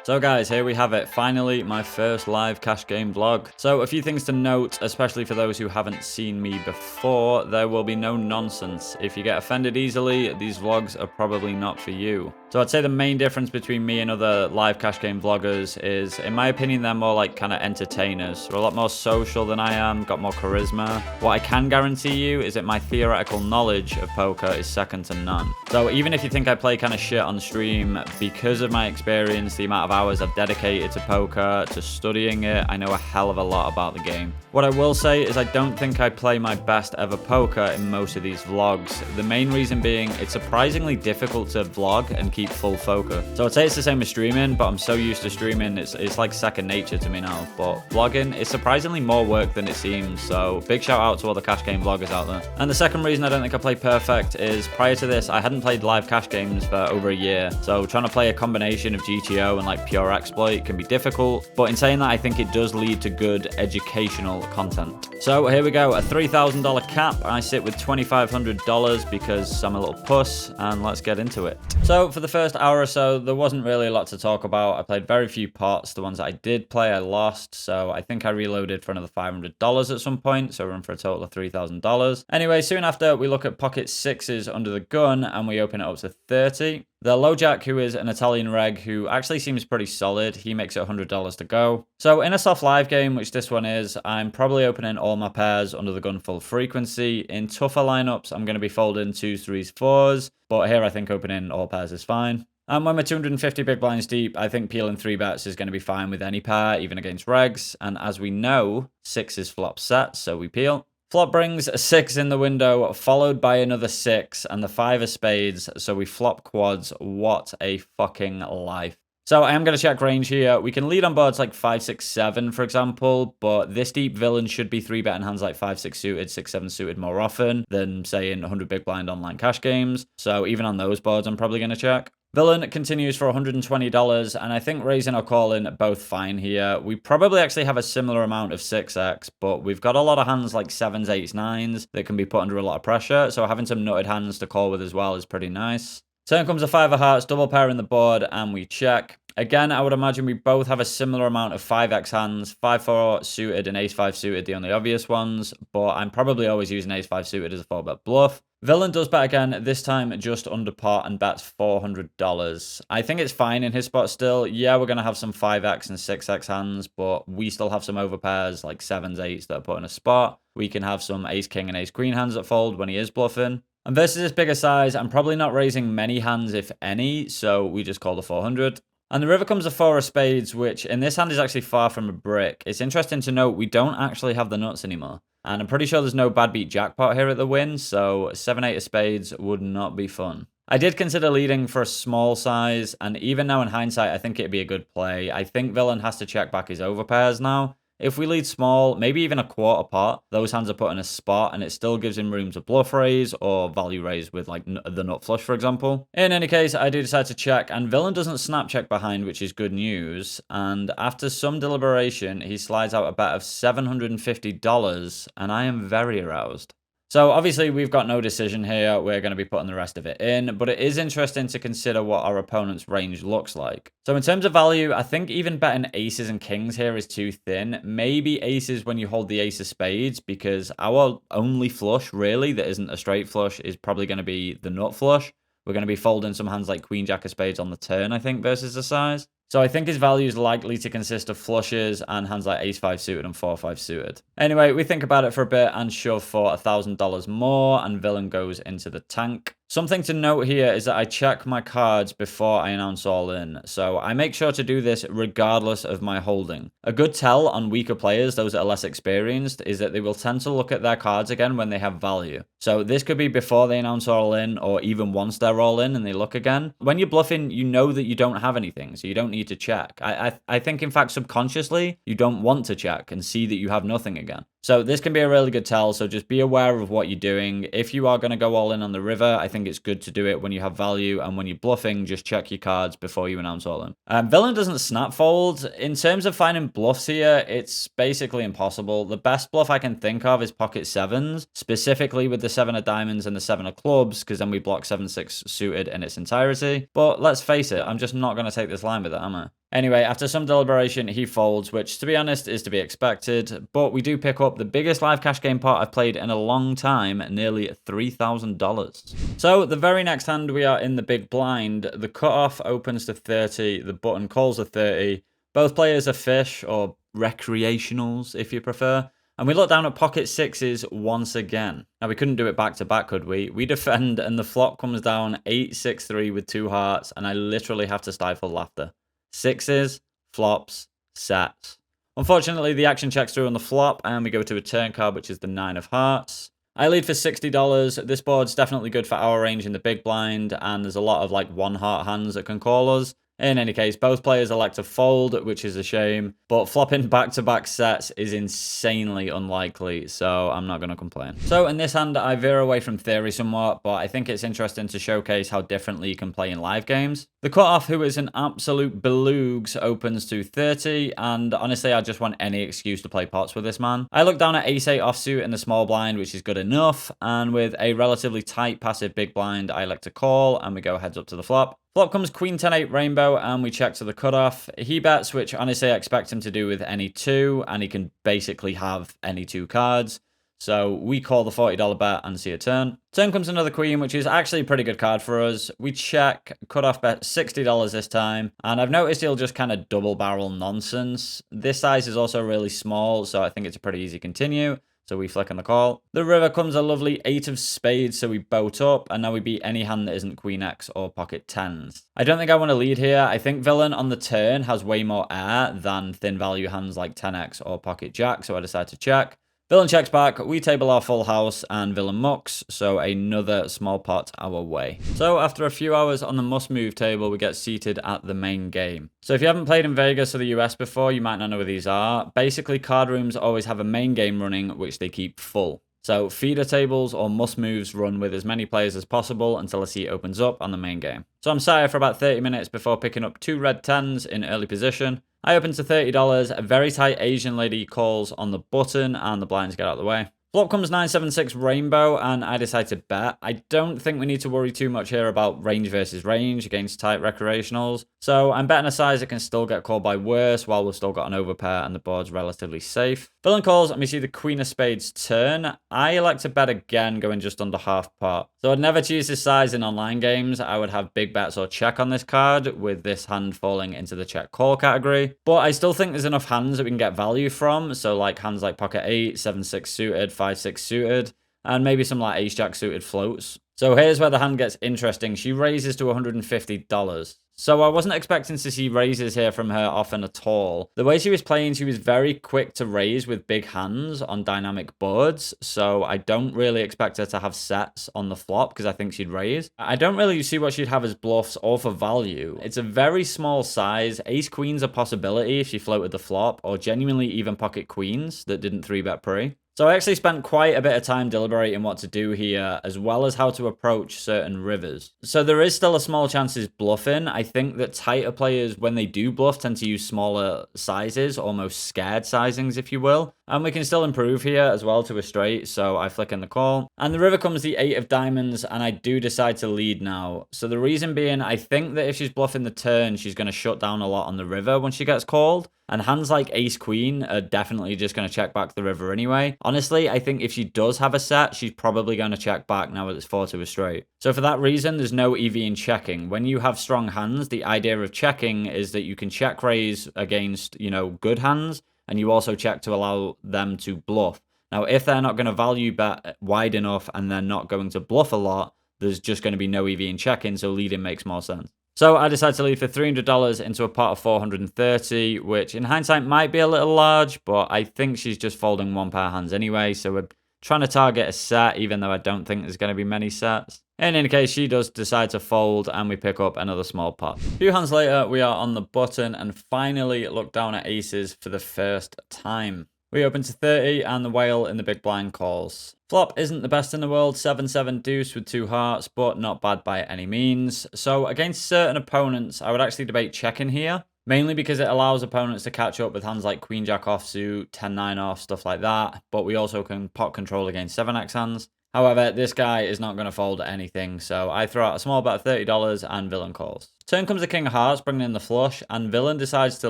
So guys, here we have it. Finally, my first live cash game vlog. So a few things to note, especially for those who haven't seen me before. There will be no nonsense. If you get offended easily, these vlogs are probably not for you. So I'd say the main difference between me and other live cash game vloggers is, in my opinion, they're more like kind of entertainers. They're a lot more social than I am, got more charisma. What I can guarantee you is that my theoretical knowledge of poker is second to none. So even if you think I play kind of shit on stream, because of my experience, the amount of hours I've dedicated to poker, to studying it, I know a hell of a lot about the game. What I will say is I don't think I play my best ever poker in most of these vlogs. The main reason being it's surprisingly difficult to vlog and keep full focus. So I'd say it's the same as streaming, but I'm so used to streaming, it's like second nature to me now. But vlogging is surprisingly more work than it seems, so big shout out to all the cash game vloggers out there. And the second reason I don't think I play perfect is prior to this, I hadn't played live cash games for over a year. So trying to play a combination of GTO and like pure exploit can be difficult. But in saying that, I think it does lead to good educational content. So here we go, a $3,000 cap. I sit with $2,500 because I'm a little puss, and let's get into it. So for the first hour or so, there wasn't really a lot to talk about. I played very few pots. The ones that I did play, I lost. So I think I reloaded for another $500 at some point. So we're in for a total of $3,000. Anyway, soon after, we look at pocket sixes under the gun and we open it up to 30. The low jack, who is an Italian reg, who actually seems pretty solid, he makes it $100 to go. So in a soft live game, which this one is, I'm probably opening all my pairs under the gun full frequency. In tougher lineups, I'm going to be folding 2s, 3s, 4s, but here I think opening all pairs is fine. And when we're 250 big blinds deep, I think peeling 3 bets is going to be fine with any pair, even against regs. And as we know, 6 is flop set, so we peel. Flop brings a 6 in the window, followed by another 6, and the 5 of spades, so we flop quads. What a fucking life. So I am going to check range here. We can lead on boards like 5, 6, 7, for example, but this deep villain should be 3-betting hands like 5, 6 suited, 6, 7 suited more often than, say, in 100 big blind online cash games. So even on those boards, I'm probably going to check. Villain continues for $120, and I think raising or calling both fine here. We probably actually have a similar amount of 6x, but we've got a lot of hands like 7s, 8s, 9s that can be put under a lot of pressure, so having some nutted hands to call with as well is pretty nice. Turn comes a 5 of hearts, double pair in the board, and we check. Again, I would imagine we both have a similar amount of 5x hands, 5-4 suited and ace-5 suited, the only obvious ones, but I'm probably always using ace-5 suited as a 4-bet bluff. Villain does bet again, this time just under pot and bets $400. I think it's fine in his spot still. Yeah, we're going to have some 5x and 6x hands, but we still have some overpairs like 7s, 8s that are put in a spot. We can have some ace-king and ace-queen hands that fold when he is bluffing. And versus this bigger size, I'm probably not raising many hands, if any, so we just call the 400. And the river comes a 4 of spades, which in this hand is actually far from a brick. It's interesting to note we don't actually have the nuts anymore. And I'm pretty sure there's no bad beat jackpot here at the Wynn, so 7-8 of spades would not be fun. I did consider leading for a small size, and even now in hindsight, I think it'd be a good play. I think Villain has to check back his overpairs now. If we lead small, maybe even a quarter pot, those hands are put in a spot and it still gives him room to bluff raise or value raise with like the nut flush, for example. In any case, I do decide to check and Villain doesn't snap check behind, which is good news. And after some deliberation, he slides out a bet of $750 and I am very aroused. So obviously we've got no decision here. We're going to be putting the rest of it in, but it is interesting to consider what our opponent's range looks like. So in terms of value, I think even betting aces and kings here is too thin. Maybe aces when you hold the ace of spades, because our only flush really that isn't a straight flush is probably going to be the nut flush. We're going to be folding some hands like queen jack of spades on the turn, I think, versus the size. So I think his value is likely to consist of flushes and hands like ace-5 suited and 4-5 suited. Anyway, we think about it for a bit and shove for $1,000 more, and Villain goes into the tank. Something to note here is that I check my cards before I announce all in, so I make sure to do this regardless of my holding. A good tell on weaker players, those that are less experienced, is that they will tend to look at their cards again when they have value. So this could be before they announce all in, or even once they're all in and they look again. When you're bluffing, you know that you don't have anything, so you don't need to check. I think, in fact, subconsciously, you don't want to check and see that you have nothing again. So this can be a really good tell, so just be aware of what you're doing. If you are going to go all in on the river, I think it's good to do it when you have value, and when you're bluffing, just check your cards before you announce all in. Villain doesn't snap fold. In terms of finding bluffs here, it's basically impossible. The best bluff I can think of is pocket sevens, specifically with the 7 of diamonds and the 7 of clubs, because then we block 7-6 suited in its entirety. But let's face it, I'm just not going to take this line with it, am I? Anyway, after some deliberation, he folds, which to be honest is to be expected, but we do pick up the biggest live cash game pot I've played in a long time, nearly $3,000. So the very next hand we are in the big blind, the cutoff opens to 30, the button calls a 30, both players are fish, or recreationals if you prefer, and we look down at pocket sixes once again. Now we couldn't do it back to back, could we? We defend and the flop comes down 8-6-3 with 2 hearts, and I literally have to stifle laughter. Sixes, flops, sets. Unfortunately, the action checks through on the flop, and we go to a turn card, which is the 9 of hearts. I lead for $60. This board's definitely good for our range in the big blind, and there's a lot of like 1 heart hands that can call us. In any case, both players elect to fold, which is a shame, but flopping back-to-back sets is insanely unlikely, so I'm not going to complain. So in this hand, I veer away from theory somewhat, but I think it's interesting to showcase how differently you can play in live games. The cutoff, who is an absolute belugs, opens to 30, and honestly, I just want any excuse to play pots with this man. I look down at ace-8 offsuit in the small blind, which is good enough, and with a relatively tight passive big blind, I elect to call, and we go heads up to the flop. Flop comes queen 10-8 rainbow, and we check to the cutoff. He bets, which honestly I expect him to do with any 2, and he can basically have any 2 cards. So we call the $40 bet and see a turn. Turn comes another queen, which is actually a pretty good card for us. We check, cutoff bet $60 this time, and I've noticed he'll just kind of double barrel nonsense. This size is also really small, so I think it's a pretty easy continue. So we flick on the call. The river comes a lovely 8 of spades, so we boat up, and now we beat any hand that isn't queen X or pocket 10s. I don't think I want to lead here. I think villain on the turn has way more air than thin value hands like 10x or pocket jack, so I decide to check. Villain checks back, we table our full house, and villain mucks, so another small pot our way. So after a few hours on the must move table, we get seated at the main game. So if you haven't played in Vegas or the US before, you might not know where these are. Basically, card rooms always have a main game running, which they keep full. So feeder tables or must moves run with as many players as possible until a seat opens up on the main game. So I'm sat here for about 30 minutes before picking up 2 red 10s in early position. I open to $30, a very tight Asian lady calls on the button, and the blinds get out of the way. Flop comes 9-7-6 rainbow, and I decide to bet. I don't think we need to worry too much here about range versus range against tight recreationals. So I'm betting a size that can still get called by worse while we've still got an overpair and the board's relatively safe. Villain calls, and we see the queen of spades turn. I elect to bet again, going just under half pot. So I'd never choose this size in online games. I would have big bets or check on this card, with this hand falling into the check call category. But I still think there's enough hands that we can get value from. So like hands like pocket 8, 7-6 suited, 5-6 suited, and maybe some like ace-jack suited floats. So here's where the hand gets interesting. She raises to $150. So I wasn't expecting to see raises here from her often at all. The way she was playing, she was very quick to raise with big hands on dynamic boards. So I don't really expect her to have sets on the flop because I think she'd raise. I don't really see what she'd have as bluffs or for value. It's a very small size. Ace queen's a possibility if she floated the flop, or genuinely even pocket queens that didn't 3-bet pre. So I actually spent quite a bit of time deliberating what to do here, as well as how to approach certain rivers. So there is still a small chance he's bluffing. I think that tighter players, when they do bluff, tend to use smaller sizes, almost scared sizings, if you will. And we can still improve here as well to a straight, so I flick in the call. And the river comes the 8 of diamonds, and I do decide to lead now. So the reason being, I think that if she's bluffing the turn, she's going to shut down a lot on the river when she gets called. And hands like ace-queen are definitely just going to check back the river anyway. Honestly, I think if she does have a set, she's probably going to check back now that it's 4 to a straight. So for that reason, there's no EV in checking. When you have strong hands, the idea of checking is that you can check raise against, good hands, and you also check to allow them to bluff. Now, if they're not going to value bet wide enough and they're not going to bluff a lot, there's just going to be no EV in checking, so leading makes more sense. So I decided to lead for $300 into a pot of 430, which in hindsight might be a little large, but I think she's just folding 1 pair of hands anyway, so we're trying to target a set, even though I don't think there's going to be many sets. In any case, she does decide to fold, and we pick up another small pot. A few hands later, we are on the button, and finally look down at aces for the first time. We open to 30, and the whale in the big blind calls. Flop isn't the best in the world, 7-7 deuce with 2 hearts, but not bad by any means. So against certain opponents, I would actually debate checking here, mainly because it allows opponents to catch up with hands like queen jack offsuit, 10-9 off, stuff like that, but we also can pot control against 7x hands. However, this guy is not going to fold anything, so I throw out a small bet of $30 and villain calls. Turn comes the king of hearts, bringing in the flush, and villain decides to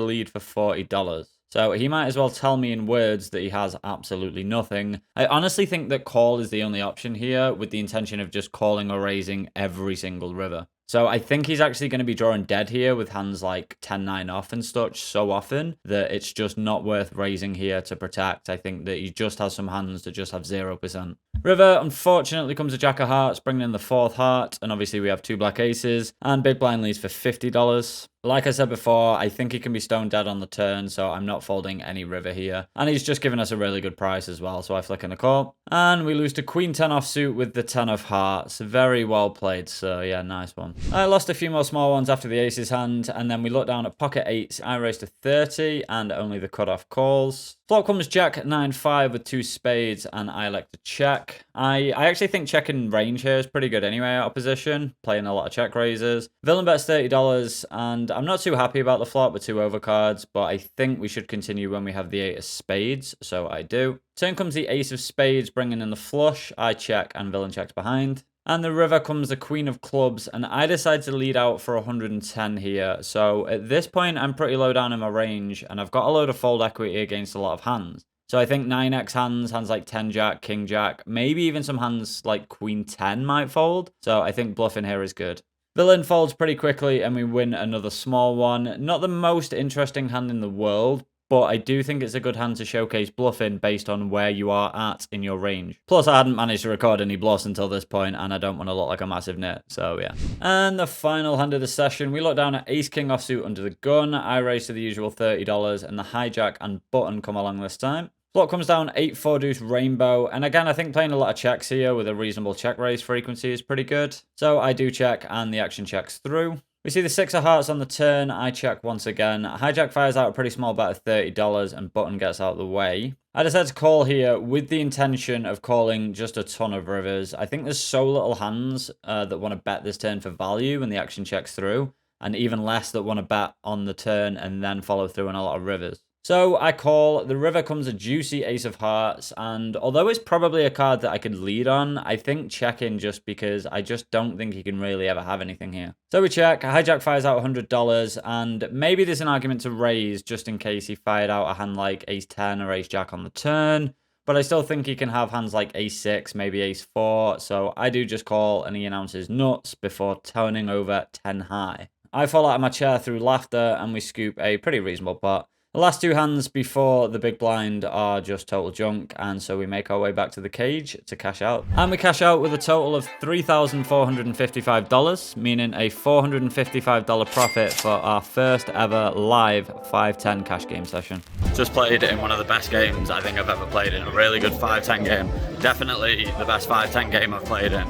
lead for $40. So he might as well tell me in words that he has absolutely nothing. I honestly think that call is the only option here, with the intention of just calling or raising every single river. So I think he's actually going to be drawing dead here with hands like 10-9 off and such so often that it's just not worth raising here to protect. I think that he just has some hands that just have 0%. River, unfortunately, comes a jack of hearts, bringing in the 4th heart, and obviously we have 2 black aces, and big blind leads for $50. Like I said before, I think he can be stone dead on the turn, so I'm not folding any river here. And he's just given us a really good price as well, so I flick in the call. And we lose to queen 10 offsuit with the 10 of hearts. Very well played, so yeah, nice one. I lost a few more small ones after the aces hand, and then we look down at pocket 8s. I raised to 30, and only the cutoff calls. Flop comes jack 9-5 with 2 spades, and I elect to check. I actually think checking range here is pretty good anyway out of position, playing a lot of check raises. Villain bets $30, and I'm not too happy about the flop with 2 overcards, but I think we should continue when we have the 8 of spades, so I do. Turn comes the ace of spades, bringing in the flush. I check, and villain checks behind. And the river comes the queen of clubs, and I decide to lead out for 110 here. So at this point, I'm pretty low down in my range, and I've got a load of fold equity against a lot of hands. So I think 9x hands like 10 jack, king jack, maybe even some hands like queen 10 might fold. So I think bluffing here is good. Villain folds pretty quickly, and we win another small one. Not the most interesting hand in the world, but I do think it's a good hand to showcase bluffing based on where you are at in your range. Plus, I hadn't managed to record any bluffs until this point, and I don't want to look like a massive nit, so yeah. And the final hand of the session, we look down at ace-king offsuit under the gun. I raise to the usual $30, and the hijack and button come along this time. Flop comes down 8-4 deuce rainbow, and again, I think playing a lot of checks here with a reasonable check raise frequency is pretty good. So I do check, and the action checks through. We see the 6 of hearts on the turn. I check once again. Hijack fires out a pretty small bet of $30 and button gets out of the way. I decide to call here with the intention of calling just a ton of rivers. I think there's so little hands that want to bet this turn for value when the action checks through, and even less that want to bet on the turn and then follow through on a lot of rivers. So I call, the river comes a juicy ace of hearts, and although it's probably a card that I could lead on, I think checking just because I just don't think he can really ever have anything here. So we check, hijack fires out $100, and maybe there's an argument to raise just in case he fired out a hand like ace 10 or ace jack on the turn, but I still think he can have hands like ace 6, maybe ace 4, so I do just call, and he announces nuts before turning over 10 high. I fall out of my chair through laughter, and we scoop a pretty reasonable pot. The last 2 hands before the big blind are just total junk, and so we make our way back to the cage to cash out. And we cash out with a total of $3,455, meaning a $455 profit for our first ever live 5-10 cash game session. Just played in one of the best games I think I've ever played in, a really good 5-10 game. Definitely the best 5-10 game I've played in.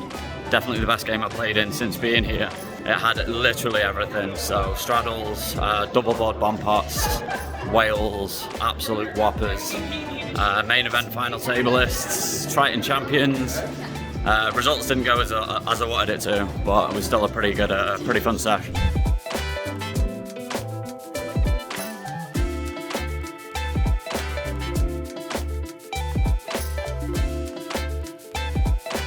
Definitely the best game I've played in since being here. It had literally everything, so straddles, double board bomb pots, whales, absolute whoppers, main event final table lists, Triton champions. Results didn't go as I wanted it to, but it was still a pretty good, pretty fun session.